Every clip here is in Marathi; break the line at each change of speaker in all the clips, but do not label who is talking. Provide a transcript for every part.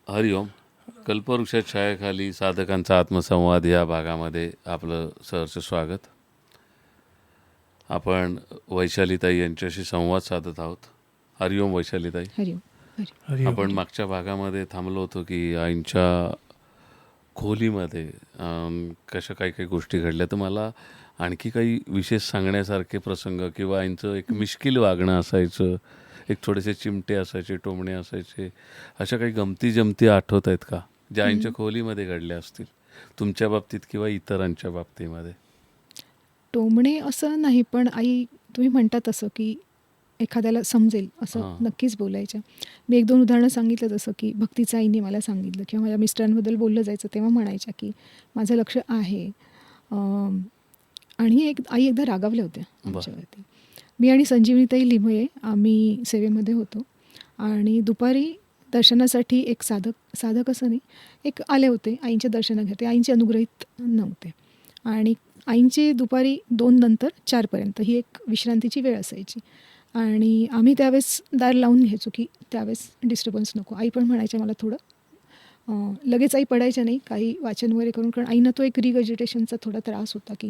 हरिओम. कल्पवृक्षाच्या छायाखाली साधकांचा आत्मसंवाद या भागामध्ये आपलं सहर्ष स्वागत. आपण वैशालीताई यांच्याशी संवाद साधत आहोत. हरिओम वैशालीताई.
हरिओम.
आपण मागच्या भागामध्ये थांबलो होतो की आईंच्या खोलीमध्ये कशा काही काही गोष्टी घडल्या. तर मला आणखी काही विशेष सांगण्यासारखे प्रसंग किंवा आईंचं एक मिश्किल वागणं असायचं, एक थोडेसे चिमटे असायचे, टोमणे असायचे, अशा काही गमती जमती आठवत आहेत का ज्या आईंच्या खोलीमध्ये घडल्या असतील तुमच्या बाबतीत किंवा इतरांच्या बाबतीमध्ये?
टोमणे असं नाही, पण आई तुम्ही म्हणता तसं की एखाद्याला समजेल असं
हां.
नक्कीच बोलायच्या. मी 1-2 उदाहरणं सांगितलं, जसं की भक्तीच्या आईने मला सांगितलं किंवा माझ्या मिस्टरांबद्दल बोललं जायचं तेव्हा म्हणायच्या की माझं लक्ष आहे. आणि आई एकदा रागावल्या होत्या आमच्यावरती. मी आणि संजीवनीताई लिमये आम्ही सेवेमध्ये होतो आणि दुपारी दर्शनासाठी एक साधक असं नाही, एक आले होते आईंच्या दर्शनासाठी. आईंचे अनुग्रहित नव्हते आणि आईंची दुपारी 2 नंतर 4 पर्यंत ही एक विश्रांतीची वेळ असायची आणि आम्ही त्यावेळेस दार लावून घ्यायचो की त्यावेळेस डिस्टर्बन्स नको. आई पण म्हणायच्या मला थोडं लगेच आई पडायच्या नाही, काही वाचन वगैरे करून, कारण आईनं तो एक रिगजिटेशनचा थोडा त्रास होता की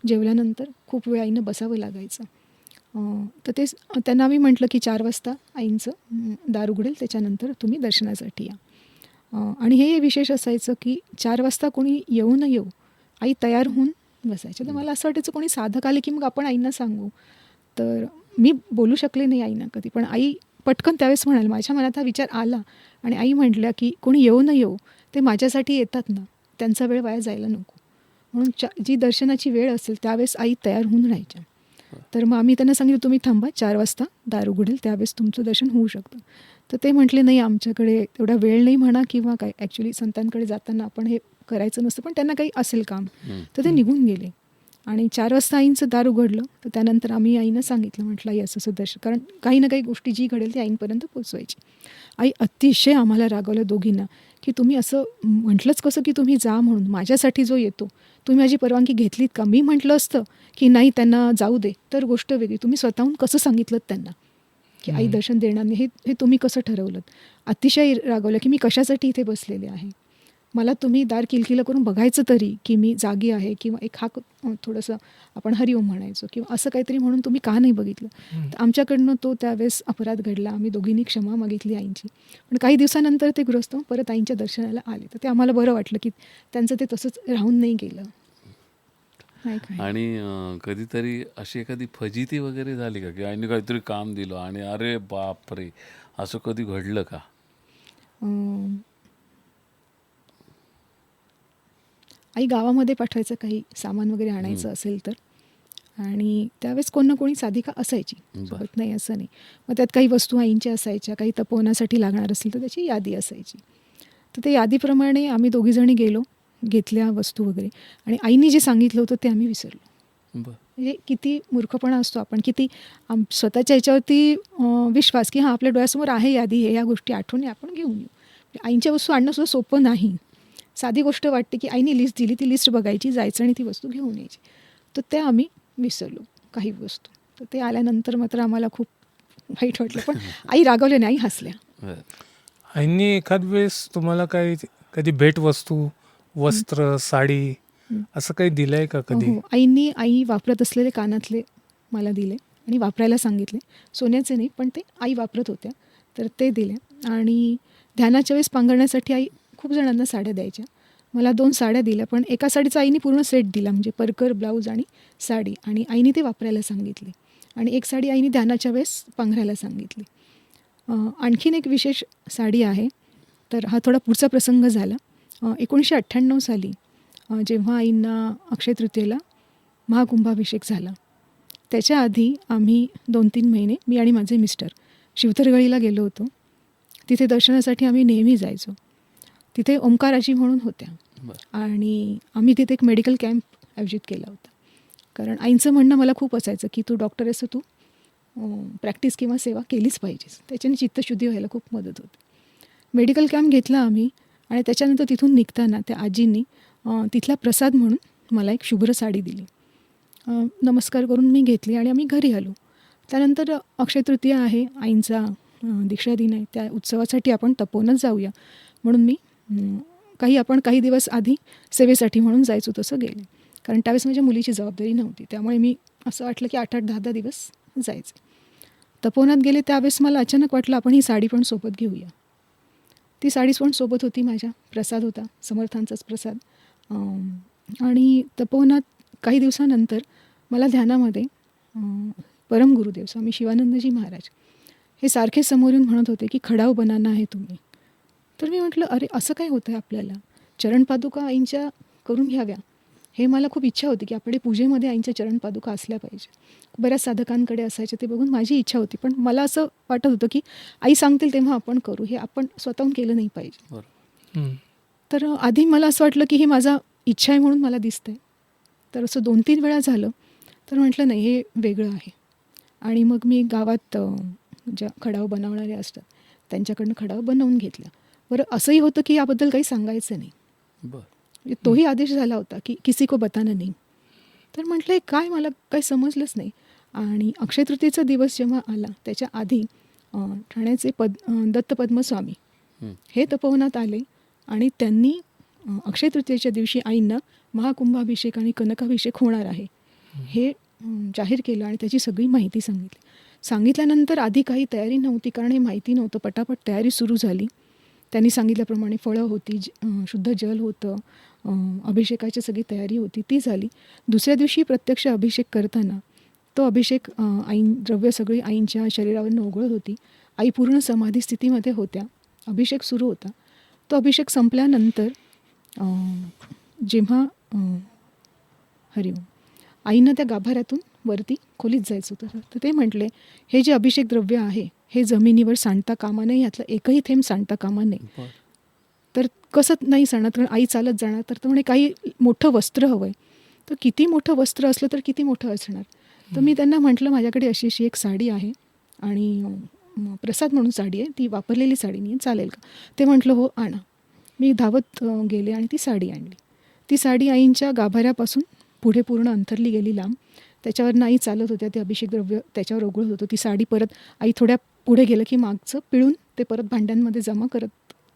जेवल्यानंतर खूप वेळ आईनं बसावं लागायचं. तर ते त्यांना आम्ही म्हटलं की 4 वाजता आईंचं दार उघडेल, त्याच्यानंतर तुम्ही दर्शनासाठी या. आणि हे विशेष असायचं की 4 वाजता कोणी येऊ न येऊ आई तयार होऊन बसायच्या. तर मला असं वाटायचं कोणी साधक आले की मग आपण आईंना सांगू. तर मी बोलू शकले नाही आईंना कधी, पण आई पटकन त्यावेळेस म्हणाल, माझ्या मनात हा विचार आला आणि आई म्हटल्या की कोणी येऊ न येऊ, ते माझ्यासाठी येतात ना, त्यांचा वेळ वाया जायला नको. म्हणून जी दर्शनाची वेळ असेल त्यावेळेस आई तयार होऊन राहायच्या. तर मग आम्ही त्यांना सांगितलं तुम्ही थांबा, 4 वाजता दार उघडेल त्यावेळेस तुमचं दर्शन होऊ शकतं. तर ते म्हटले नाही आमच्याकडे तेवढा वेळ नाही म्हणा किंवा काय, ॲक्च्युली संतांकडे जाताना आपण हे करायचं नसतं, पण त्यांना काही असेल काम. तर ते निघून गेले आणि 4 वाजता आईंचं दार उघडलं. तर त्यानंतर आम्ही आईनं सांगितलं, म्हटलं आई असं असं दर्शन, कारण काही ना काही गोष्टी जी घडेल ती आईंपर्यंत पोचवायची. आई अतिशय आम्हाला रागवलं दोघींना की तुम्ही असं म्हटलंच कसं की तुम्ही जा म्हणून, माझ्यासाठी जो येतो तुम्ही माझी परवानगी घेतलीत का? मी म्हटलं असतं की नाही त्यांना जाऊ दे तर गोष्ट वेगळी, तुम्ही स्वतःहून कसं सांगितलं त्यांना की आई दर्शन देणार नाही, हे तुम्ही कसं ठरवलं? अतिशय रागवलं की मी कशासाठी इथे बसलेले आहे, मला तुम्ही दार किलकिलं करून बघायचं तरी की मी जागी आहे, किंवा एक हाक थोडंसं आपण हरिओम म्हणायचो किंवा असं काहीतरी म्हणून तुम्ही का नाही बघितलं? तर आमच्याकडनं तो त्यावेळेस अपराध घडला. आम्ही दोघींनी क्षमा मागितली आईंची. पण काही दिवसानंतर ते गृहस्थ परत आईंच्या दर्शनाला आले. तर ते आम्हाला बरं वाटलं की त्यांचं ते तसंच राहून नाही गेलं.
आणि कधीतरी अशी एखादी फजिती वगैरे झाली का की आईने काहीतरी काम दिलं आणि अरे बापरे, असं कधी घडलं का?
आई गावामध्ये पाठवायचं काही सामान वगैरे आणायचं असेल तर, आणि त्यावेळेस कोण ना कोणी साधिका असायची सोबत, नाही असं नाही. मग त्यात काही वस्तू आईंच्या असायच्या, काही तपोवनासाठी लागणार असेल तर त्याची यादी असायची. तर ते यादीप्रमाणे आम्ही दोघीजणी गेलो, घेतल्या वस्तू वगैरे, आणि आईने जे सांगितलं होतं ते आम्ही विसरलो. म्हणजे किती मूर्खपणा असतो आपण, किती स्वतःच्या ह्याच्यावरती विश्वास की हां आपल्या डोळ्यासमोर आहे यादी, हे या गोष्टी आठवणी आपण घेऊन येऊ. आईंच्या वस्तू आणणं सुद्धा सोपं नाही. साधी गोष्ट वाटते की आईने लिस्ट दिली, ती लिस्ट बघायची, जायचं आणि ती वस्तू घेऊन यायची. तर ते आम्ही विसरलो काही वस्तू. तर ते आल्यानंतर मात्र आम्हाला खूप वाईट वाटलं, पण आई रागवल्या नाही, आई हसल्या.
आईंनी एखाद वेळेस तुम्हाला काही कधी भेटवस्तू, वस्त्र, साडी असं काही दिलंय का कधी?
हो, आई वापरत असलेले कानातले मला दिले आणि वापरायला सांगितले. सोन्याचे नाही, पण ते आई वापरत होत्या तर ते दिले. आणि ध्यानाच्या वेळेस पांघरण्यासाठी आई खूप जणांना साड्या द्यायच्या. मला 2 साड्या दिल्या, पण एका साडीचा आईने पूर्ण सेट दिला, म्हणजे परकर, ब्लाऊज आणि साडी, आणि आईने ते वापरायला सांगितले. आणि एक साडी आईने ध्यानाच्या वेळेस पांघरायला सांगितली. आणखीन एक विशेष साडी आहे. तर हा थोडा पुढचा प्रसंग झाला. 1998 साली जेव्हा आईंना अक्षय तृतीयेला महाकुंभाभिषेक झाला, त्याच्या आधी आम्ही 2-3 महिने मी आणि माझे मिस्टर शिवतरगळीला गेलो होतो. तिथे दर्शनासाठी आम्ही नेहमी जायचो. तिथे ओंकाराजी म्हणून होत्या आणि आम्ही तिथे एक मेडिकल कॅम्प आयोजित केला होता. कारण आईंचं म्हणणं मला खूप असायचं की तू डॉक्टर आहेस, तू प्रॅक्टिस किंवा सेवा केलीच पाहिजेस, त्याच्याने चित्तशुद्धी व्हायला खूप मदत होते. मेडिकल कॅम्प घेतला आम्ही आणि त्याच्यानंतर तिथून निघताना त्या आजींनी तिथला प्रसाद म्हणून मला एक शुभ्र साडी दिली. नमस्कार करून मी घेतली आणि आम्ही घरी आलो. त्यानंतर अक्षय तृतीया आहे, आईंचा दीक्षा दिन आहे, त्या उत्सवासाठी आपण तपोवनात जाऊया. म्हणून मी काही दिवस आधी सेवेसाठी म्हणून जायचो तसं गेले. कारण त्यावेळेस माझ्या मुलीची जबाबदारी नव्हती, त्यामुळे मी असं वाटलं की 8-8, 10-10 दिवस जायचे. तपोवनात गेले त्यावेळेस मला अचानक वाटलं आपण ही साडी पण सोबत घेऊया. ती साडी पण सोबत होती माझ्या, प्रसाद होता, समर्थांचाच प्रसाद. आणि तपोवनात काही दिवसानंतर मला ध्यानामध्ये परम गुरुदेव स्वामी शिवानंदजी महाराज हे सारखे समोर येऊन म्हणत होते की खडाव बनाना आहे तुम्ही. तर मी म्हटलं अरे असं काय होतं आहे आपल्याला, चरणपादुका आईंच्या करून घ्याव्या, हे मला खूप इच्छा होती की आपल्या पूजेमध्ये आईंच्या चरणपादुका असल्या पाहिजे. बऱ्याच साधकांकडे असायच्या, ते बघून माझी इच्छा होती. पण मला असं वाटत होतं की आई सांगतील तेव्हा आपण करू, हे आपण स्वतःहून केलं नाही पाहिजे.
बरं.
तर आधी मला असं वाटलं की हे माझा इच्छा आहे म्हणून मला दिसतंय. तर असं 2-3 वेळा झालं. तर म्हटलं नाही, हे वेगळं आहे. आणि मग मी गावात ज्या खडाव बनवणारे असतात त्यांच्याकडनं खडाव बनवून घेतला. बरं असंही होतं की याबद्दल काही सांगायचं नाही.
बरं.
तोही आदेश झाला होता की किसी को बताना नहीं. तर म्हटलं काय, मला काही समजलंच नाही. आणि अक्षय तृतीयेचा दिवस जेव्हा आला त्याच्या आधी ठाण्याचे दत्त पद्मस्वामी हे तपोवनात आले आणि त्यांनी अक्षय तृतीयेच्या दिवशी आईंना महाकुंभाभिषेक आणि कनकाभिषेक होणार आहे हे जाहीर केलं आणि त्याची सगळी माहिती सांगितली. सांगितल्यानंतर आधी काही तयारी नव्हती, कारण हे माहिती नव्हतं. पटापट तयारी सुरू झाली. त्यांनी सांगितल्याप्रमाणे फळं होती, शुद्ध जल होतं, अभिषेकाची सगळी तयारी होती, ती झाली. दुसऱ्या दिवशी प्रत्यक्ष अभिषेक करताना तो अभिषेक द्रव्य सगळी आईंच्या शरीरावरनं ओघळत होती. आई पूर्ण समाधी स्थितीमध्ये होत्या. अभिषेक सुरू होता. तो अभिषेक संपल्यानंतर जेव्हा हरिओम आईनं त्या गाभाऱ्यातून वरती खोलीत जायचं होतं, तर ते म्हटले हे जे अभिषेक द्रव्य आहे हे जमिनीवर सांडता कामा नये, यातलं एकही थेंब सांडता कामा नये. तर कसं नाही सांगणार, कारण आई चालत जाणार. तर म्हणे काही मोठं वस्त्र हवं आहे. तर किती मोठं वस्त्र असलं तर किती मोठं असणार. तर मी त्यांना म्हटलं माझ्याकडे अशी अशी एक साडी आहे आणि प्रसाद म्हणून साडी आहे, ती वापरलेली साडी नाही आहे, चालेल का. ते म्हटलं हो आणा. मी धावत गेले आणि ती साडी आणली. ती साडी आईंच्या गाभाऱ्यापासून पुढे पूर्ण अंथरली गेली लांब. त्याच्यावरनं आई चालत होत्या, ते अभिषेक द्रव्य त्याच्यावर ओघळत होतं. ती साडी परत आई थोड्या पुढे गेलं की मागचं पिळून ते परत भांड्यांमध्ये जमा करत,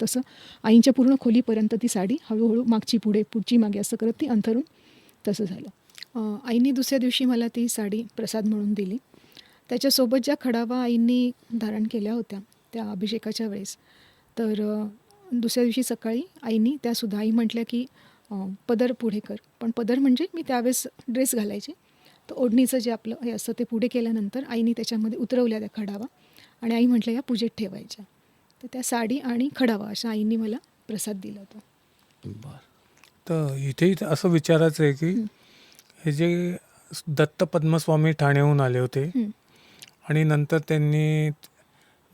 तसं आईंच्या पूर्ण खोलीपर्यंत ती साडी हळूहळू मागची पुढे, पुढची मागे असं करत ती अंथरून तसं झालं. आईंनी दुसऱ्या दिवशी मला ती साडी प्रसाद म्हणून दिली. त्याच्यासोबत ज्या खडावा आईंनी धारण केल्या होत्या त्या अभिषेकाच्या वेळेस, तर दुसऱ्या दिवशी सकाळी आईंनी त्यासुद्धा, आई म्हटल्या की पदर पुढे कर. पण पदर म्हणजे मी त्यावेळेस ड्रेस घालायचे, तर ओढणीचं जे आपलं हे असतं ते पुढे केल्यानंतर आईने त्याच्यामध्ये उतरवल्या त्या खडावा आणि आई म्हटल्या या पूजेत ठेवायच्या. तर त्या साडी आणि खडावा अशा आईंनी मला प्रसाद दिला होता.
बरं.
तर इथे असं विचारायचं आहे की हे जे दत्त पद्मस्वामी ठाण्याहून आले होते आणि नंतर त्यांनी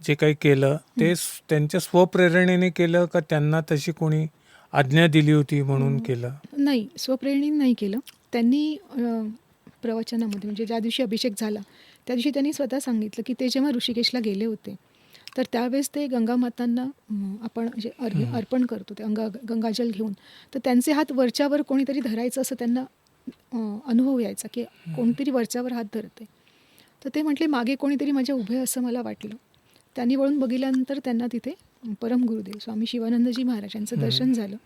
जे काही केलं ते त्यांच्या स्वप्रेरणेने केलं का त्यांना तशी कोणी आज्ञा दिली होती म्हणून केलं?
नाही, स्वप्रेरणेने नाही केलं. त्यांनी प्रवचनामध्ये म्हणजे ज्या दिवशी अभिषेक झाला त्या दिवशी त्यांनी स्वतः सांगितलं की ते जेव्हा ऋषिकेशला गेले होते तर त्यावेळेस ते गंगामातांना आपण जे अर्पण करतो ते गंगाजल घेऊन, तर त्यांचे हात वरच्यावर कोणीतरी धरायचं असं त्यांना अनुभव यायचा की कोणतरी वरच्यावर हात धरते. तर ते म्हटले मागे कोणीतरी माझ्या उभे असं मला वाटलं. त्यांनी वळून बघितल्यानंतर त्यांना तिथे परम गुरुदेव स्वामी शिवानंदजी महाराजांचं दर्शन झालं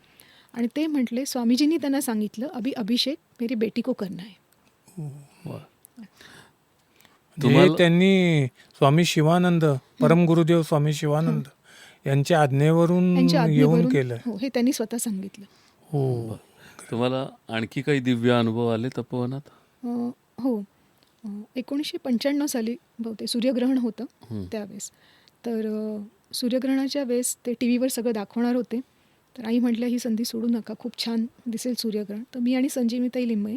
आणि ते म्हटले, स्वामीजींनी त्यांना सांगितलं अभिषेक मेरी बेटी को करना है.
हे त्यांनी स्वामी शिवानंद, परम गुरुदेव स्वामी शिवानंद यांच्या आज्ञेवरून येऊन केलं.
हो, हे त्यांनी स्वतः सांगितलं.
हो.
तुम्हाला आणखी काही दिव्य अनुभव आले तपोवनात?
हो, 1995 साली बहुतेक सूर्यग्रहण होतं त्यावेळेस. तर सूर्यग्रहणाच्या वेळेस ते टी व्हीवर सगळं दाखवणार होते. तर आई म्हटल्या ही संधी सोडू नका, खूप छान दिसेल सूर्यग्रहण. तर मी आणि संजीवनीताई लिंबळे,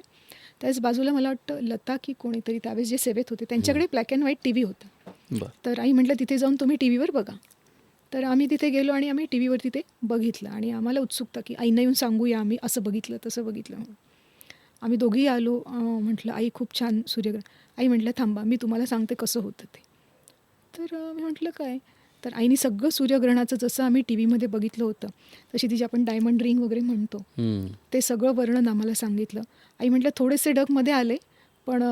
त्याच बाजूला मला वाटतं लता की कोणीतरी त्यावेळेस जे सेवेत होते त्यांच्याकडे black and white T V होता. तर आई म्हटलं तिथे जाऊन तुम्ही टी व्हीवर बघा. तर आम्ही तिथे गेलो आणि आम्ही टी व्हीवर तिथे बघितलं आणि आम्हाला उत्सुकता की आईंना येऊन सांगूया आम्ही असं बघितलं तसं बघितलं म्हणून. आम्ही दोघीही आलो. म्हटलं आई खूप छान सूर्यग्रहण. आई म्हटलं थांबा मी तुम्हाला सांगते कसं होतं ते. तर मी म्हटलं काय. तर आईने सगळं सूर्यग्रहणाचं जसं आम्ही टी व्हीमध्ये बघितलं होतं तशी तिची आपण डायमंड रिंग वगैरे म्हणतो ते सगळं वर्णन आम्हाला सांगितलं. आई म्हटलं थोडेसे ढगमध्ये आले पण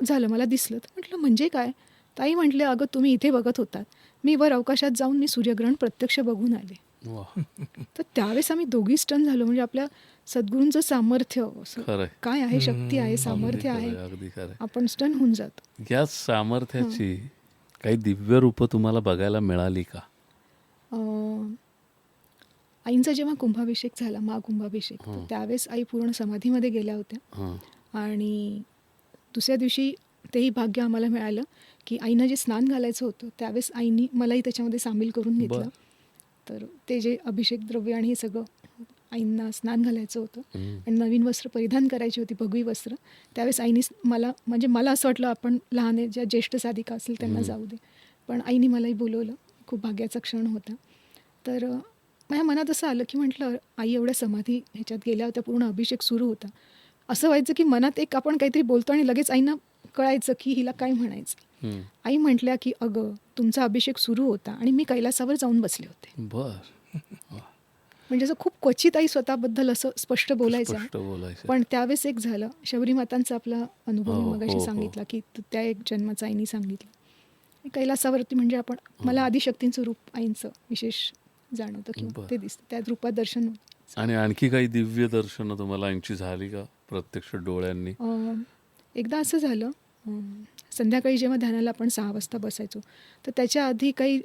झालं मला दिसलं. तर म्हटलं म्हणजे काय. तर आई म्हटले अगं तुम्ही इथे बघत होतात, मी वर अवकाशात जाऊन मी सूर्यग्रहण प्रत्यक्ष बघून आले.
वा.
तर त्यावेळेस आम्ही दोघी स्टन झालो. म्हणजे आपल्या सद्गुरूंचं सामर्थ्य असं
खरंय.
काय आहे, शक्ती आहे,
अगदी
सामर्थ्य आहे,
खरंय, अगदी खरंय.
आपण स्टन होऊन जातो.
या सामर्थ्याची काही दिव्य रूपं तुम्हाला बघायला मिळाली का?
अं, आईंचा जेव्हा कुंभाभिषेक झाला, महाकुंभाभिषेक, तर त्यावेळेस आई पूर्ण समाधीमध्ये गेल्या होत्या.
हां.
आणि दुसऱ्या दिवशी तेही भाग्य आम्हाला मिळालं की आईनं जे स्नान घालायचं होतं त्यावेळेस आईनी मलाही त्याच्यामध्ये सामील करून घेतलं.
बरं.
तर ते जे अभिषेक द्रव्य आणि हे सगळं आईंना स्नान घालायचं होतं
हं.
आणि नवीन वस्त्र परिधान करायची होती, भगवी वस्त्र. त्यावेळेस आईनी मला, म्हणजे मला असं वाटलं आपण लहान आहे, ज्या ज्येष्ठ साधिका असेल त्यांना जाऊ दे, पण आईनी मलाही बोलवलं. खूप भाग्याचा क्षण होता. तर माझ्या मनात असं आलं की म्हटलं आई एवढ्या समाधी ह्याच्यात गेल्या होत्या, पूर्ण अभिषेक सुरू होता. असं व्हायचं की मनात एक आपण काहीतरी बोलतो आणि लगेच आईंना कळायचं की हिला काय म्हणायचं.
हं.
आई म्हटल्या की अगं तुमचा अभिषेक सुरू होता आणि मी कैलासावर जाऊन बसले होते.
बरं. वा.
म्हणजे असं खूप क्वचित आई स्वतःबद्दल असं स्पष्ट बोलायचं.
स्पष्ट बोलायचं.
पण त्यावेळेस एक झालं, शबरी मातांचा आपला अनुभव
हो,
मी मगाशी
हो, हो.
सांगितला की त्या एक जन्माचा आईनी सांगितलं. कैलासावरती म्हणजे आपण, मला आदिशक्तींचं रूप आईंचं विशेष जाणवतं किंवा
बरं.
ते दिसतं, त्या रूपात दर्शन होतं.
आणि आणखी काही दिव्य दर्शनं तुम्हाला आईंची झाली का प्रत्यक्ष डोळ्यांनी?
एकदा असं झालं, संध्याकाळी जेव्हा ध्यानाला आपण 6 वाजता बसायचो, तर त्याच्या आधी काही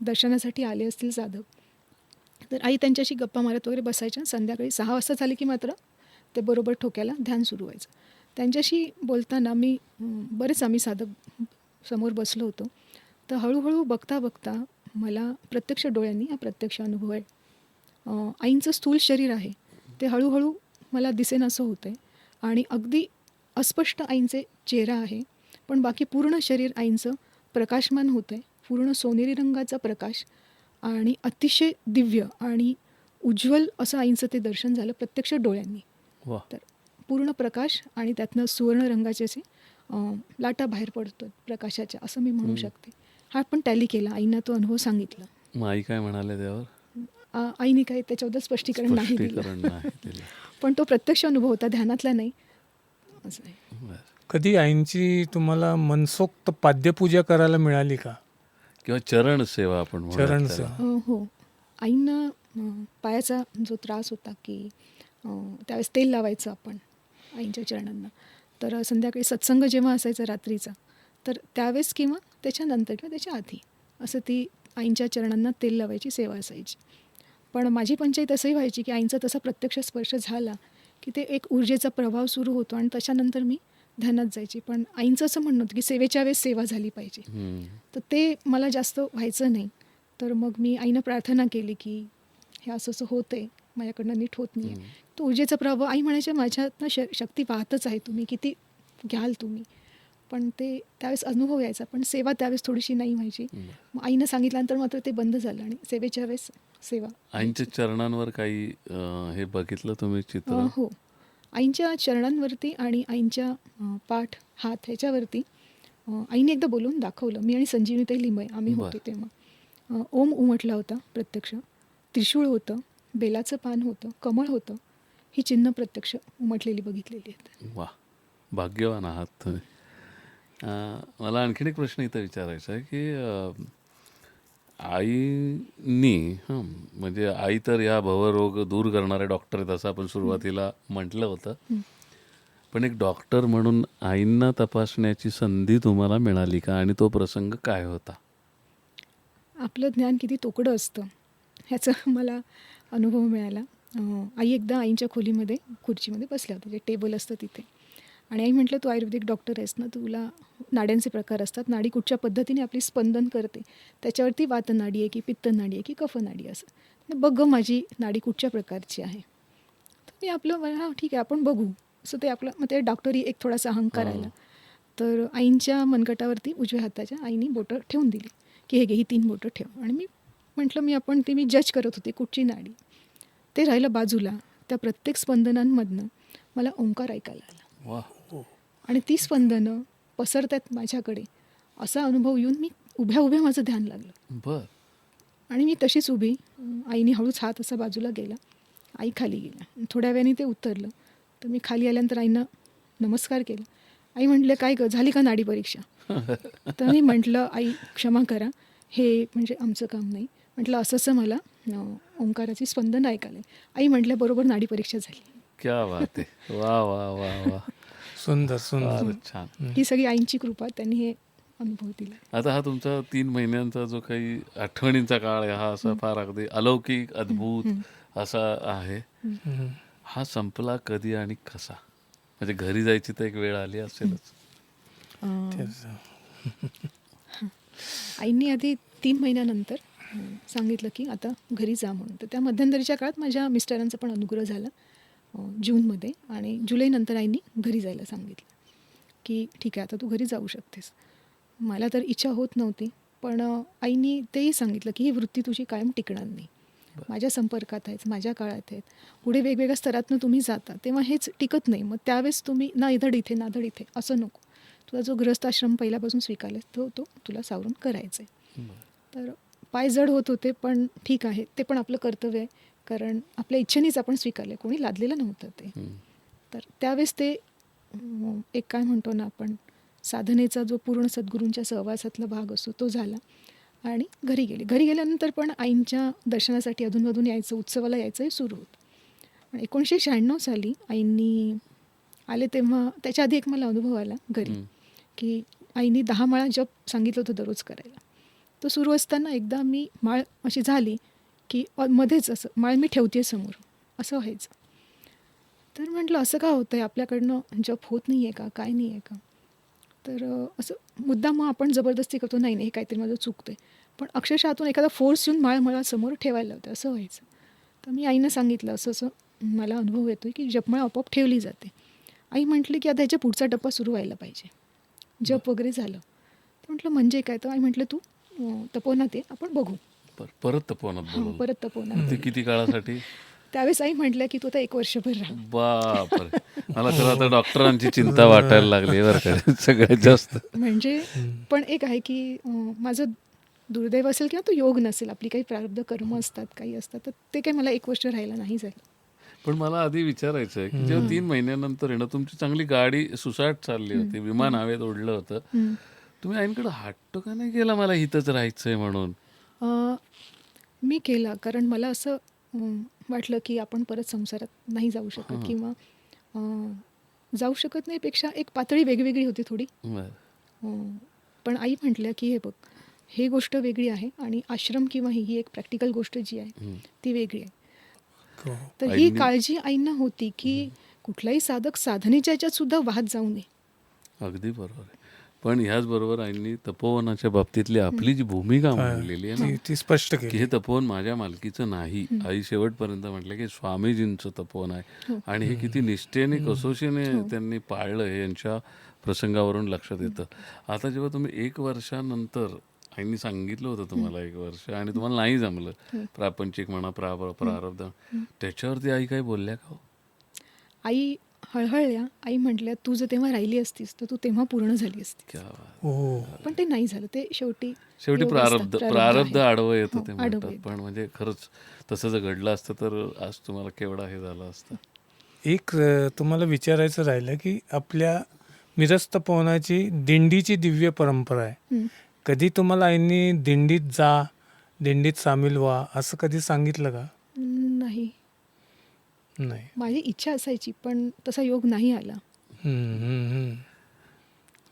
दर्शनासाठी आले असतील साधक, तर आई त्यांच्याशी गप्पा मारत वगैरे बसायच्या. संध्याकाळी 6 वाजता झाले की मात्र ते बरोबर ठोक्याला ध्यान सुरू व्हायचं. त्यांच्याशी बोलताना मी बरेच आम्ही साधक समोर बसलो होतो. तर हळूहळू बघता बघता मला प्रत्यक्ष डोळ्यांनी हा प्रत्यक्ष अनुभव आहे. आईंचं स्थूल शरीर आहे ते हळूहळू मला दिसेनासं होतं आहे आणि अगदी अस्पष्ट आईंचे चेहरा आहे, पण बाकी पूर्ण शरीर आईंचं प्रकाशमान होतं आहे. पूर्ण सोनेरी रंगाचा प्रकाश आणि अतिशय दिव्य आणि उज्ज्वल असं आईंचं ते दर्शन झालं प्रत्यक्ष डोळ्यांनी.
वा.
तर पूर्ण प्रकाश आणि त्यातनं सुवर्ण रंगाचे असे लाटा बाहेर पडतो प्रकाशाच्या, असं मी म्हणू शकते. हा पण टॅली केला, आईंना तो अनुभव सांगितला.
मग आई काय म्हणाले त्यावर?
आईने काही त्याच्याबद्दल स्पष्टीकरण नाही दिलं,
स्पष्टीकरण नाही दिलं.
पण तो प्रत्यक्ष अनुभव होता, ध्यानातला नाही. असं आहे.
बरं.
कधी आईंची तुम्हाला मनसोक्त पाद्यपूजा करायला मिळाली का?
किंवा चरण सेवा आपण म्हणूयात
चरण
त्याला.
सेवा.
हो, आईंना पायाचा जो त्रास होता की त्यावेळेस तेल लावायचं आपण आईंच्या चरणांना. तर संध्याकाळी सत्संग जेव्हा असायचा रात्रीचा, तर त्यावेळेस किंवा त्याच्यानंतर किंवा त्याच्या आधी असं ती आईंच्या चरणांना तेल लावायची सेवा असायची. पण माझी पंचायत असंही व्हायची की आईंचा तसा प्रत्यक्ष स्पर्श झाला की ते एक ऊर्जेचा प्रभाव सुरू होतो आणि त्याच्यानंतर मी ध्यानात जायची. पण आईंचं असं म्हणणं होतं की सेवेच्या वेळेस सेवा झाली पाहिजे.
हं.
तर ते मला जास्त व्हायचं नाही. तर मग मी आईनं प्रार्थना केली की हे असं असं होतं आहे, माझ्याकडनं नीट होत नाही आहे. तो ऊर्जेचा प्रभाव, आई म्हणायच्या माझ्यातनं शक्ती वाहतच आहे, तुम्ही किती घ्याल तुम्ही. पण ते त्यावेळेस अनुभव यायचा, पण सेवा त्यावेळेस थोडीशी नाही व्हायची. मग आईनं सांगितल्यानंतर मात्र ते बंद झालं आणि सेवेच्या वेळेस सेवा.
आईंच्या चरणांवर काही हे बघितलं तुम्ही चित्र?
हो, आईंच्या चरणांवरती आणि आईंच्या पाठ, हात ह्याच्यावरती आईने एकदा बोलून दाखवलं. मी आणि संजीवनीताई लिमये आम्ही होतो तेव्हा. ओम उमटला होता प्रत्यक्ष, त्रिशूळ होतं, बेलाचं पान होतं, कमळ होतं, ही चिन्ह प्रत्यक्ष उमटलेली बघितलेली आहेत.
वा, भाग्यवान आहात तुम्ही. मला आणखीन एक प्रश्न इथं विचारायचा आहे की आईनी म्हणजे आई तर या भवरोग दूर करणारे डॉक्टर आहेत असं आपण सुरुवातीला म्हटलं होतं, पण एक डॉक्टर म्हणून आईंना तपासण्याची संधी तुम्हाला मिळाली का आणि तो प्रसंग काय होता?
आपलं ज्ञान किती तोकडं असतं ह्याचा मला अनुभव मिळाला. आई एकदा आईंच्या खोलीमध्ये खुर्चीमध्ये बसल्या होत्या, जे टेबल असतं तिथे, आणि आई म्हटलं तू आयुर्वेदिक डॉक्टर आहेस ना, तुला नाड्यांचे प्रकार असतात, नाडी कुठच्या पद्धतीने आपली स्पंदन करते त्याच्यावरती वातनाडी आहे की पित्तनाडी आहे की कफनाडी असं, बघ गं माझी नाडी कुठच्या प्रकारची आहे. तर मी आपलं हां ठीक आहे आपण बघू असं ते आपलं, मग ते डॉक्टरी एक थोडासा अहंकार आला. तर आईंच्या मनगटावरती उजव्या हाताच्या आईने बोटं ठेवून दिली की हे घे, ही 3 बोटं ठेव. आणि मी म्हटलं मी जज करत होते कुठची नाडी. ते राहिलं बाजूला. त्या प्रत्येक स्पंदनांमधनं मला ओंकार ऐकायला आला.
वा.
आणि ती स्पंदनं पसरतात माझ्याकडे असा अनुभव येऊन मी उभ्या उभ्या माझं ध्यान लागलं.
बर.
आणि मी तशीच उभी, आईने हळूच हात असा बाजूला गेला, आई खाली गेला. थोड्या वेळाने ते उतरलं. तर मी खाली आल्यानंतर आईनं नमस्कार केला. आई म्हटले काय झाली का नाडी परीक्षा? तर मी म्हटलं आई क्षमा करा, हे म्हणजे आमचं काम नाही. म्हटलं असं असं मला ओंकाराची स्पंदन ऐकायला. आई म्हटल्या बरोबर नाडी परीक्षा झाली.
क्या बात आहे. वा वा वा वा.
सुंदर सुंदर.
फारच छान.
ही सगळी आईंची कृपा, त्यांनी हे अनुभव दिला.
आता हा तुमचा 3 महिन्यांचा जो काही आठवणींचा काळ आहे, हा असा फार अगदी अलौकिक, अद्भुत असा आहे.
हम्म.
हा संपला कधी आणि कसा? म्हणजे घरी जायची तर एक वेळ आली असेलच.
अं,
तेच.
आईंनी आधी 3 महिन्यानंतर सांगितलं की आता घरी जा म्हणून. तर त्या मध्यंतरीच्या काळात माझ्या मिस्टरांचा पण अनुग्रह झाला जूनमध्ये, आणि जुलैनंतर आईंनी घरी जायला सांगितलं की ठीक आहे आता तू घरी जाऊ शकतेस. मला तर इच्छा होत नव्हती, पण आईंनी तेही सांगितलं की ही वृत्ती तुझी कायम टिकणार नाही. माझ्या संपर्कात आहेत, माझ्या काळात आहेत, पुढे वेगवेगळ्या स्तरातनं तुम्ही जाता तेव्हा हेच टिकत नाही. मग त्यावेळेस तुम्ही ना इधड इथे ना धड इथे असं नको. तुला जो गृहस्थाश्रम पहिल्यापासून स्वीकारला तो तुला सावरून करायचा आहे. तर पाय जड होत होते, पण ठीक आहे, ते पण आपलं कर्तव्य आहे, कारण आपल्या इच्छेनेच आपण स्वीकारले, कोणी लादलेलं नव्हतं ते. तर त्यावेळेस ते एक काय म्हणतो ना आपण, साधनेचा जो पूर्ण सद्गुरूंच्या सहवासातला भाग असतो तो झाला आणि घरी गेले. घरी गेल्यानंतर पण आईंच्या दर्शनासाठी अधूनमधून यायचं, उत्सवाला यायचं हे सुरू होतं. पण 1996 साली आईंनी आले तेव्हा त्याच्या आधी एक मला अनुभव आला घरी की आईनी 10 माळा जप सांगितलं होतं दररोज करायला. तो सुरू असताना एकदा मी माळ अशी झाली की मध्येच असं माळ मी ठेवते समोर असं व्हायचं. तर म्हटलं असं का होतं आहे, आपल्याकडनं जप होत नाही आहे का, काय नाही आहे का. तर असं मुद्दाम मग आपण जबरदस्ती करतो, नाही नाही हे काहीतरी माझं चुकतं आहे, पण अक्षरशः आतून एखादा फोर्स येऊन माळ मला समोर ठेवायला होतं असं व्हायचं. तर मी आईनं सांगितलं असं असं मला अनुभव येतो आहे की जपमाळ आपोआप ठेवली जाते. आई म्हटली की आता ह्याच्या पुढचा टप्पा सुरू व्हायला पाहिजे, जप वगैरे झालं. तर म्हटलं म्हणजे काय. तर आई म्हटलं तू तपोवनात ये, आपण बघू.
परत तपोवनात बोलवलं.
परत तपोवनात.
ते किती काळासाठी?
त्यावेळेस आई म्हटलं की तू आता 1 वर्षभर राहा.
बापरे. मला तर आता डॉक्टरांची चिंता वाटायला लागली बरं का सगळ्यात जास्त.
म्हणजे पण एक आहे की माझं दुर्दैव असेल किंवा तो योग नसेल, आपली काही प्रारब्ध कर्म असतात, काही असतात, तर ते काही मला 1 वर्ष राहायला नाही झालं.
पण मला आधी विचारायचं आहे की जेव्हा 3 महिन्यानंतर येणं, तुमची चांगली गाडी सुसाट चालली होती, विमान हवेत उडलं होतं, तुम्ही आईंकडे हट्ट का नाही केला मला इथंच राहायचंय म्हणून?
मी केला, कारण मला असं वाटलं की आपण परत संसारात नाही जाऊ शकत किंवा जाऊ शकत नाही पेक्षा एक पातळी वेगवेगळी होती थोडी. पण आई म्हटल्या की हे बघ, हे गोष्ट वेगळी आहे आणि आश्रम किंवा ही एक प्रॅक्टिकल गोष्ट जी आहे ती वेगळी आहे. तर ही काळजी आईंना होती की कुठलाही साधक साधनेच्या ह्याच्यात सुद्धा वाहत जाऊ नये.
अगदी बरोबर आहे. पण ह्याचबरोबर आईंनी तपोवनाच्या बाबतीतली आपली जी भूमिका मांडलेली आहे ना,
ती स्पष्ट
की
केली.
हे तपोवन माझ्या मालकीचं नाही. आई शेवटपर्यंत म्हटलं की स्वामीजींचं तपोवन आहे आणि हे किती निष्ठेने कसोशीने त्यांनी पाळलं हे यांच्या प्रसंगावरून लक्षात येतं. आता जेव्हा तुम्ही 1 वर्षानंतर आईंनी सांगितलं होतं तुम्हाला 1 वर्ष आणि तुम्हाला नाही जमलं, प्रापंचिक म्हणा प्रारब्ध, त्याच्यावरती आई काय बोलल्या का हो?
आई हळहळल्या. आई म्हटल्या तू जर तेव्हा राहिली असतीस तर तू तेव्हा पूर्ण झाली असती.
क्या बात.
हो.
पण ते नाही झालं. ते शेवटी
शेवटी
योग असतात,
प्रारब्ध
आहे.
आडवं येतं
हो,
ते
आडवं
म्हणतात.
येतं.
पण म्हणजे खरंच तसं जर घडलं असतं तर आज तुम्हाला केवढा हे झालं असतं.
एक तुम्हाला विचारायचं राहिलं की आपल्या मिरज तपोवनाची दिंडीची दिव्य परंपरा आहे. कधी तुम्हाला आईंनी दिंडीत जा, दिंडीत सामील व्हा असं कधी सांगितलं का?
नाही,
नाही.
माझी इच्छा असायची पण तसा योग नाही आला.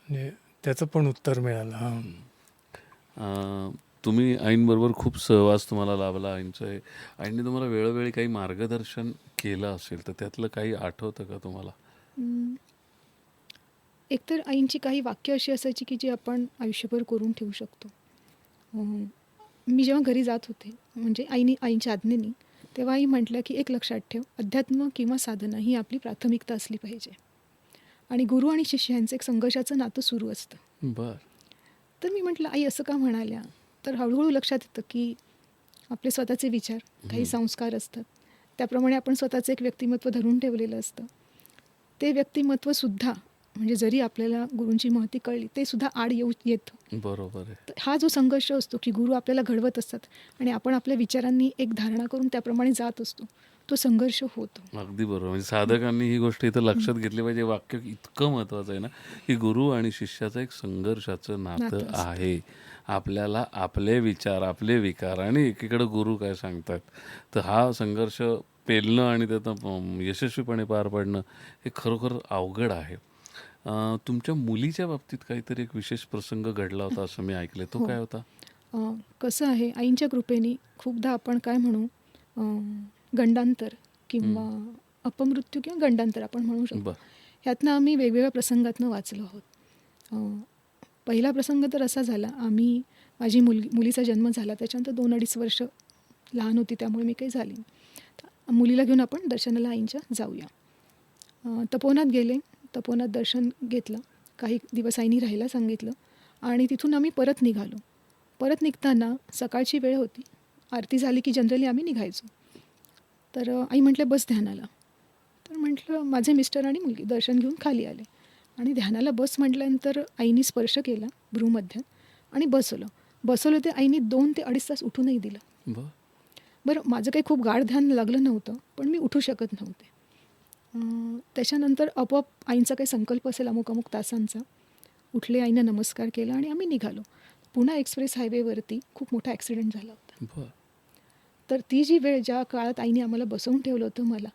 म्हणजे त्याचं पण उत्तर मिळालं.
तुम्ही आईंबरोबर खूप सहवास तुम्हाला लाभला आईंचं आहे. आईंनी तुम्हाला वेळोवेळी काही मार्गदर्शन केलं असेल तर त्यातलं काही आठवतं का तुम्हाला?
एकतर आईंची काही वाक्य अशी असायची की जी आपण आयुष्यभर करून ठेवू शकतो. मी जेव्हा घरी जात होते म्हणजे आईंच्या आज्ञेने, तेव्हा आई म्हटलं की एक लक्षात ठेव, अध्यात्म किंवा साधना ही आपली प्राथमिकता असली पाहिजे आणि गुरु आणि शिष्य यांचं एक संघर्षाचं नातं सुरू असतं.
बरं.
तर मी म्हटलं आई असं का म्हणाल्या. तर हळूहळू लक्षात येतं की आपले स्वतःचे विचार, काही संस्कार असतात, त्याप्रमाणे आपण स्वतःचं एक व्यक्तिमत्व धरून ठेवलेलं असतं. ते व्यक्तिमत्वसुद्धा म्हणजे जरी आपल्याला गुरूंची महती कळली ते सुद्धा आड येतं.
बरोबर आहे.
तर हा जो संघर्ष असतो की गुरु आपल्याला घडवत असतात आणि आपण आपल्या विचारांनी एक धारणा करून त्याप्रमाणे जात असतो, तो संघर्ष होतो.
अगदी बरोबर. म्हणजे साधकांनी ही गोष्ट इथं लक्षात घेतली पाहिजे. वाक्य इतकं महत्त्वाचं आहे ना की गुरु आणि शिष्याचं एक संघर्षाचं नातं आहे आपल्याला आपले विचार, आपले विकार आणि एकीकडे गुरु काय सांगतात. तर हा संघर्ष पेलणं आणि त्यातनं यशस्वीपणे पार पाडणं हे खरोखर अवघड आहे. तुमच्या मुलीच्या बाबतीत काहीतरी एक विशेष प्रसंग घडला होता असं मी ऐकलंय. तो
हो.
काय होता?
कसं आहे, आईंच्या कृपेने खूपदा आपण काय म्हणू, गंडांतर किंवा अपमृत्यू किंवा गंडांतर आपण म्हणू शकतो.
बरं.
ह्यातनं आम्ही वेगवेगळ्या प्रसंगातनं वाचलो आहोत. पहिला प्रसंग तर असा झाला, माझी मुलीचा जन्म झाला त्याच्यानंतर 2-2.5 वर्ष लहान होती, त्यामुळे मी काही झाली नाही. मुलीला घेऊन आपण दर्शनाला आईंच्या जाऊया. तपोवनात गेले, तपोवनात दर्शन घेतलं, काही दिवस आईनी राहायला सांगितलं आणि तिथून आम्ही परत निघालो. परत निघताना सकाळची वेळ होती, आरती झाली की जनरली आम्ही निघायचो. तर आई म्हटले बस ध्यानाला. तर म्हटलं, माझे मिस्टर आणि मुलगी दर्शन घेऊन खाली आले आणि ध्यानाला बस म्हटल्यानंतर आईनी स्पर्श केला भ्रूमध्यात आणि बसवलं ते आईनी 2 ते 2.5 तास उठूनही दिलं. बरं, माझं काही खूप गाढ ध्यान लागलं नव्हतं, पण मी उठू शकत नव्हते. त्याच्यानंतर आपोआप आईंचा काही संकल्प असेल अमुक तासांचा, उठले, आईनं नमस्कार केला आणि आम्ही निघालो. पुणा एक्सप्रेस हायवेवरती खूप मोठा ॲक्सिडेंट झाला होता. तर ती जी वेळ, ज्या काळात आईने आम्हाला बसवून ठेवलं होतं मला,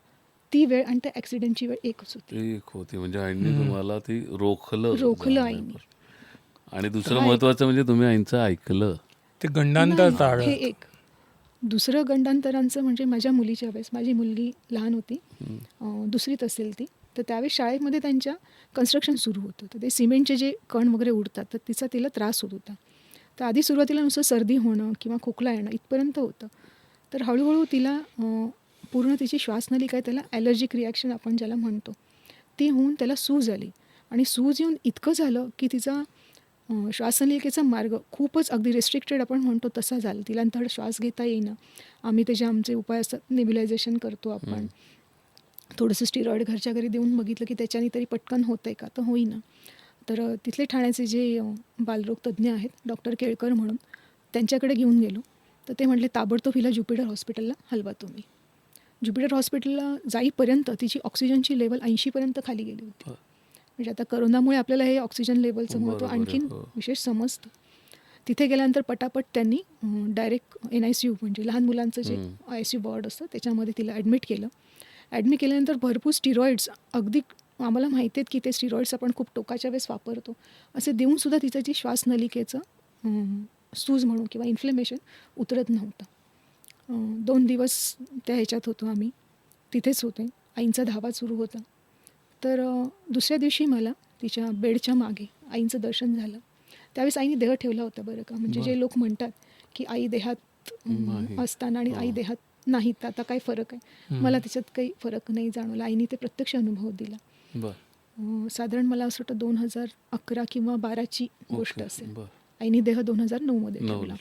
ती वेळ आणि त्या ॲक्सिडेंटची वेळ एकच होती.
म्हणजे आईने तुम्हाला ती रोखलं
आईने.
आणि दुसरं महत्वाचं म्हणजे तुम्ही आईंचं ऐकलं.
ते गंडांतर
हे
टाळलं.
एक. दुसरं गंडांतरांचं म्हणजे माझ्या मुलीच्या वेळेस, माझी मुलगी लहान होती, 2रीत असेल ती, तर त्यावेळेस शाळेमध्ये त्यांच्या कन्स्ट्रक्शन सुरू होतं. तर ते सिमेंटचे जे कण वगैरे उडतात, तर तिला त्रास होत होता. तर आधी सुरुवातीला नुसतं सर्दी होणं किंवा खोकला येणं इथपर्यंत होतं. तर हळूहळू तिला पूर्ण तिची श्वासनलिका, त्याला ॲलर्जिक रिॲक्शन आपण ज्याला म्हणतो, ती होऊन त्याला सूज आली आणि सूज येऊन इतकं झालं की तिचा श्वासनलिकेचा मार्ग खूपच अगदी रेस्ट्रिक्टेड आपण म्हणतो तसा झाला. तिला धड श्वास घेता येईना. आम्ही आमचे उपाय असतात, नेब्युलायझेशन करतो आपण, थोडंसं स्टिरॉइड घरच्या घरी देऊन बघितलं की त्याच्याने तरी पटकन होतं आहे का, तर होईना. तर तिथले ठाण्याचे जे बालरोग तज्ज्ञ आहेत, डॉक्टर केळकर म्हणून, त्यांच्याकडे घेऊन गेलो. तर ते म्हटले ताबडतोब हिला ज्युपिटर हॉस्पिटलला हलवा तुम्ही. ज्युपिटर हॉस्पिटलला जाईपर्यंत तिची ऑक्सिजनची लेवल 80पर्यंत खाली गेली होती. म्हणजे आता करोनामुळे आपल्याला हे ऑक्सिजन लेवलचं महत्त्व आणखीन विशेष समजतं. तिथे गेल्यानंतर पटापट त्यांनी डायरेक्ट NICU म्हणजे लहान मुलांचं जे ICU वॉर्ड असतं त्याच्यामध्ये तिला ॲडमिट केलं. ॲडमिट केल्यानंतर भरपूर स्टिरॉइड्स, अगदी आम्हाला माहिती आहेत की ते स्टिरॉइड्स आपण खूप टोकाच्या वेळेस वापरतो, असे देऊनसुद्धा तिचं जी श्वासनलिकेचं सूज म्हणू किंवा इन्फ्लेमेशन उतरत नव्हतं. 2 दिवस त्या ह्याच्यात होतो आम्ही, तिथेच होते. आईंचा धावा सुरू होता. तर दुसऱ्या दिवशी मला तिच्या बेडच्या मागे आईंचं दर्शन झालं. त्यावेळेस आईने देह ठेवला होता बरं का. म्हणजे जे लोक म्हणतात की आई देहात असताना आणि आई देहात नाही, तर आता काय फरक आहे, मला त्याच्यात काही फरक नाही जाणवला. आईने ते प्रत्यक्ष अनुभव दिला. साधारण मला असं वाटतं 2011 किंवा 12ची गोष्ट असेल. आईने देह 2009मध्ये ठेवला.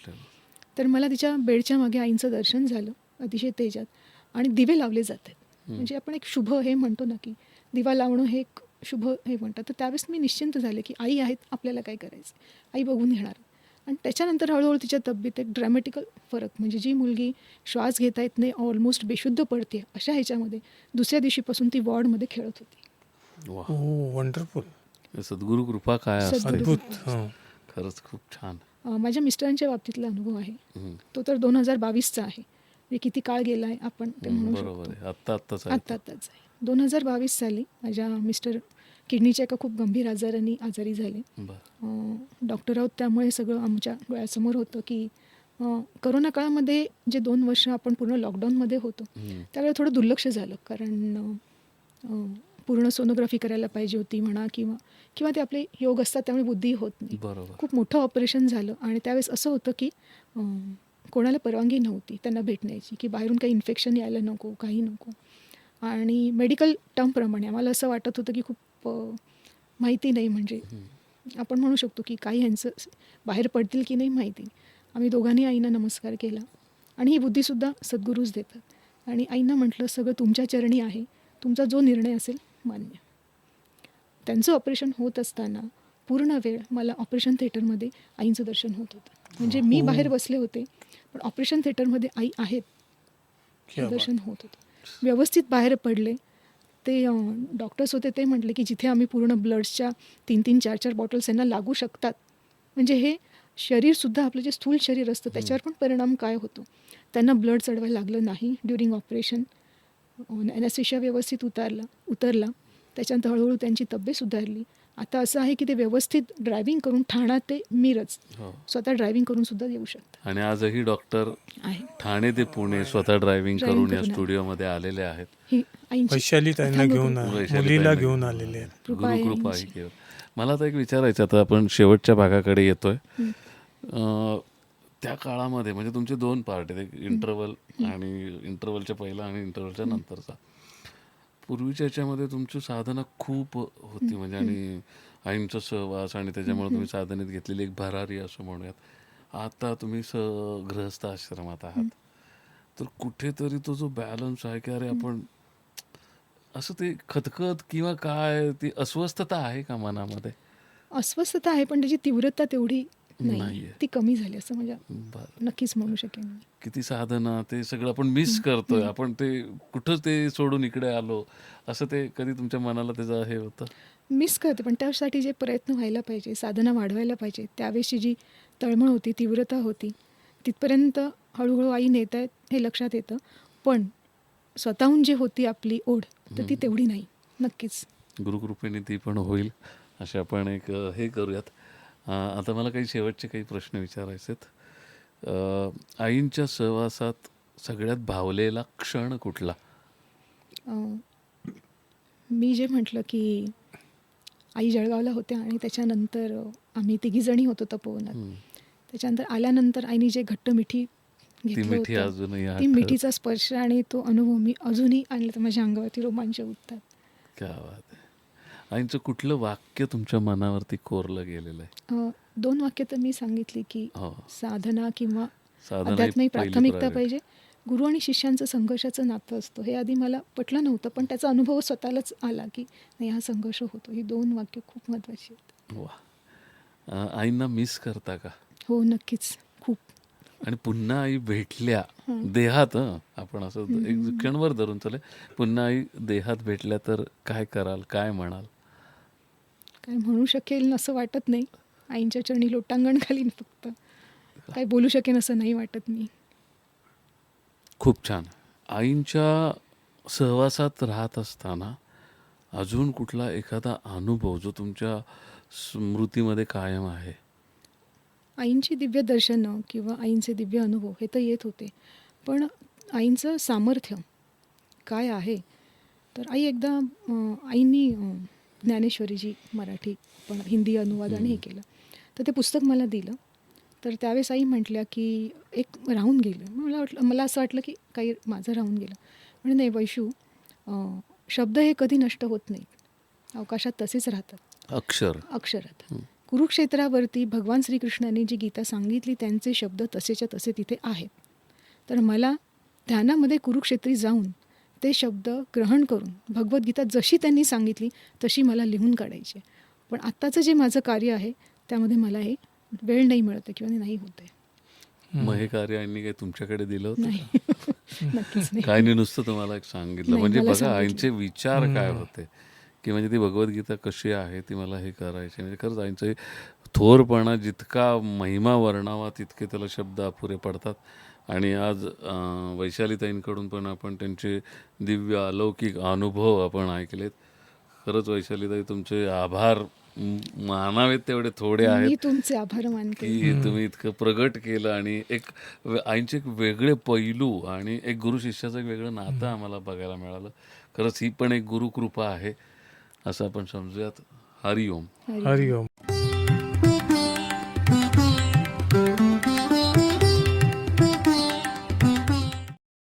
तर मला तिच्या बेडच्या मागे आईंचं दर्शन झालं अतिशय तेजात आणि दिवे लावले जातात. म्हणजे आपण एक शुभ हे म्हणतो ना की दिवा लावणं हे एक शुभ हे म्हणतात. तर त्यावेळेस मी निश्चिंत झाले की आई आहेत, आपल्याला काय करायचं, आई बघून घेणार. आणि त्याच्यानंतर हळूहळू तिच्या तब्येत एक ड्रॅमॅटिकल फरक, म्हणजे जी मुलगी श्वास घेता येत नाही, ऑलमोस्ट बेशुद्ध पडते, अशा ह्याच्यामध्ये दुसऱ्या दिवशीपासून ती वॉर्डमध्ये खेळत होती.
वंडरफुल.
सद्गुरू कृपा काय असते.
अद्भुत.
खरंच खूप छान.
माझ्या मिस्टरांच्या बाबतीतला अनुभव आहे तो तर 2022चा आहे. म्हणजे किती काळ गेला आहे आपण ते म्हणू शकतो.
आत्ताच
आहे. 2022 साली माझ्या मिस्टर किडनीच्या एका खूप गंभीर आजारी झाले. डॉक्टर आहोत, त्यामुळे सगळं आमच्या डोळ्यासमोर होतं की करोना काळामध्ये जे 2 वर्ष आपण पूर्ण लॉकडाऊनमध्ये होतो त्यावेळेला थोडं दुर्लक्ष झालं, कारण पूर्ण सोनोग्राफी करायला पाहिजे होती म्हणा किंवा ते आपले योग असतात त्यामुळे बुद्धी होत नाही. खूप मोठं ऑपरेशन झालं आणि त्यावेळेस असं होतं की कोणाला परवानगी नव्हती त्यांना भेटण्याची, की बाहेरून काही इन्फेक्शन यायला नको, काही नको. आणि मेडिकल टर्मप्रमाणे आम्हाला असं वाटत होतं की खूप माहिती नाही, म्हणजे आपण म्हणू शकतो की काही ह्यांचं बाहेर पडतील की नाही माहिती. आम्ही दोघांनी आईंना नमस्कार केला आणि ही बुद्धीसुद्धा सद्गुरूच देतात. आणि आईंना म्हटलं, सगळं तुमच्या चरणी आहे, तुमचा जो निर्णय असेल मान्य. त्यांचं ऑपरेशन होत असताना पूर्ण वेळ मला ऑपरेशन थिएटरमध्ये आईंचं दर्शन होत होतं. म्हणजे मी बाहेर बसले होते पण ऑपरेशन थिएटरमध्ये आई आहेत, दर्शन होत होतं. व्यवस्थित बाहेर पडले. ते डॉक्टर्स होते, ते म्हटले की जिथे आम्ही पूर्ण ब्लड्सच्या 3-3, 4-4 बॉटल्स यांना लागू शकतात, म्हणजे हे शरीरसुद्धा आपलं जे स्थूल शरीर असतं त्याच्यावर पण परिणाम काय होतो. त्यांना ब्लड चढवायला लागलं नाही ड्युरिंग ऑपरेशन. ॲनेस्थेशिया व्यवस्थित उतरला. त्याच्यानंतर हळूहळू त्यांची तब्येत सुधारली. आता असं आहे की ते व्यवस्थित ड्रायव्हिंग करून ठाणा ते मिरज
हो.
स्वतः ड्रायव्हिंग करून सुद्धा येऊ शकतात
आणि आजही डॉक्टर
आहे.
ठाणे ते पुणे स्वतः ड्रायव्हिंग
ड्रायव्हिंग
करून या
करून आले.
स्टुडिओमध्ये आलेले आहेत.
ही आईंची
वैशाली त्यांना
अथांग
घेऊन
वैशाली
मुलीला
ताईंना
घेऊन आलेले आहेत.
कृपा आहे
गुरुकृपा आहे
आईंची.
केवळ. मला आता एक विचारायचं, आता आपण शेवटच्या भागाकडे येतोय. त्या काळामध्ये म्हणजे तुमचे 2 पार्ट आहेत, एक इंटरवल आणि इंटरवलच्या पहिला आणि इंटरवलच्या नंतरचा. पूर्वीच्या याच्यामध्ये तुमची साधना खूप होती म्हणजे आणि आईंचा सहवास आणि त्याच्यामुळे तुम्ही साधनेत घेतलेली एक भरारी असं म्हणूयात. आता तुम्ही गृहस्थ आश्रमात आहात, तर कुठेतरी तो जो बॅलन्स आहे की अरे आपण असं ते खतखत किंवा काय ती अस्वस्थता आहे का मनामध्ये?
अस्वस्थता आहे पण त्याची तीव्रता तेवढी नाही,
नाहीये.
ती कमी झाली असं म्हणजे
बरं.
नक्कीच म्हणू शकेन मी.
किती साधना ते सगळं आपण मिस करतोय, आपण ते कुठं ते सोडून इकडे आलो असं ते कधी तुमच्या मनाला त्याचं हे होतं?
मिस करते पण त्यासाठी जे प्रयत्न व्हायला पाहिजे, साधना वाढवायला पाहिजे, त्यावेळेसची जी तळमळ होती, तीव्रता होती, तिथपर्यंत हळूहळू आई नेत आहेत हे लक्षात येतं. पण स्वतःहून जी होती आपली ओढ तर ती तेवढी नाही. नक्कीच.
गुरुकृपेने ती पण होईल असे आपण एक हे करूयात. आता मला काही शेवटचे काही प्रश्न विचारायचे आहेत. आईंच्या सहवासात सगळ्यात भावलेला क्षण कुठला?
अं, मी जे म्हटलं की आई जळगावला होत्या आणि त्याच्यानंतर आम्ही तिघीजणी होतो तपोवनात. त्याच्यानंतर आल्यानंतर आईने जे घट्ट मिठी
ती
घेतलं
मिठी
होतं,
अजूनही
ती
आठवते.
मिठीचा स्पर्श आणि तो अनुभव मी अजूनही आणला तर माझ्या अंगावरती रोमांच उठतात.
क्या बात आहे. आईंचं कुठलं वाक्य तुमच्या मनावरती कोरलं गेलेलं आहे?
2 वाक्य तर मी सांगितली की
हो.
साधना किंवा
साधना ही
अध्यात्म ही
पहिली
प्राथमिकता
प्रायोरिटी.
पाहिजे. गुरु आणि शिष्यांचं संघर्षाचं नातं असतं हे आधी मला पटलं नव्हतं पण त्याचा अनुभव स्वतःलाच आला की नाही हा संघर्ष होतो. ही 2 वाक्य खूप महत्त्वाची आहेत.
वा. आईंना मिस करता का?
हो नक्कीच खूप.
आणि पुन्हा आई भेटल्या देहात, आपण असं एक क्षणभर धरून चालेल, पुन्हा आई देहात भेटल्या तर काय कराल, काय म्हणाल?
काय म्हणू शकेल असं वाटत नाही. आईंच्या चरणी लोटांगण घालीन फक्त. काय बोलू शकेन असं नाही वाटत मी.
खूप छान. आईंच्या सहवासात राहत असताना अजून कुठला एखादा अनुभव जो तुमच्या स्मृतीमध्ये कायम आहे?
आईंची दिव्य दर्शनं किंवा आईंचे दिव्य अनुभव हे तर येत होते. पण आईंचं सामर्थ्य काय आहे? तर आई एकदा आईंनी ज्ञानेश्वरीची मराठी पण हिंदी अनुवादाने हे केलं. तर ते पुस्तक मला दिलं. तर त्यावेळेस आई म्हटल्या की एक राहून गेलं. मला असं वाटलं की काही माझं राहून गेलं. म्हणजे नाही वैशू, शब्द हे कधी नष्ट होत नाहीत. अवकाशात तसेच राहतात. अक्षरात. कुरुक्षेत्रावरती भगवान श्रीकृष्णाने जी गीता सांगितली त्यांचे शब्द तसेच्या तसे तिथे आहेत. तर मला ध्यानामध्ये कुरुक्षेत्री जाऊन ते शब्द ग्रहण करून भगवद्गीता जशी त्यांनी सांगितली तशी मला लिहून काढायची. पण आत्ताचं जे माझं कार्य आहे त्यामध्ये मला हे वेळ नाही मिळत आहे किंवा नाही होत आहे.
मग हे कार्य आईंनी काही तुमच्याकडे दिलं होतं?
नाही. नक्कीच नाही.
काय नाही, नुसतं तुम्हाला एक सांगितलं.
नाही,
म्हणजे
मला
बघा
सांगितलं.
आईंचे विचार काय होते की म्हणजे ती भगवद्गीता कशी आहे, ती मला हे करायची. म्हणजे खरंच आईंचं थोरपणा जितका महिमा वर्णावा तितके त्याला शब्द अपुरे पडतात. आणि आज वैशालीताईंकडून पण आपण त्यांचे दिव्य अलौकिक अनुभव आपण ऐकलेत. खरंच वैशालीताई तुमचे आभार मानावेत तेवढे थोडे
मी
आहेत
तुमचे आभार मानते.
की तुम्ही इतकं प्रगट केलं आणि एक आईंचे एक वेगळे पैलू आणि एक गुरु शिष्याचं एक वेगळं नातं आम्हाला बघायला मिळालं. खरंच ही पण एक गुरुकृपा आहे असं आपण समजूयात. हरिओम.
हरिओम.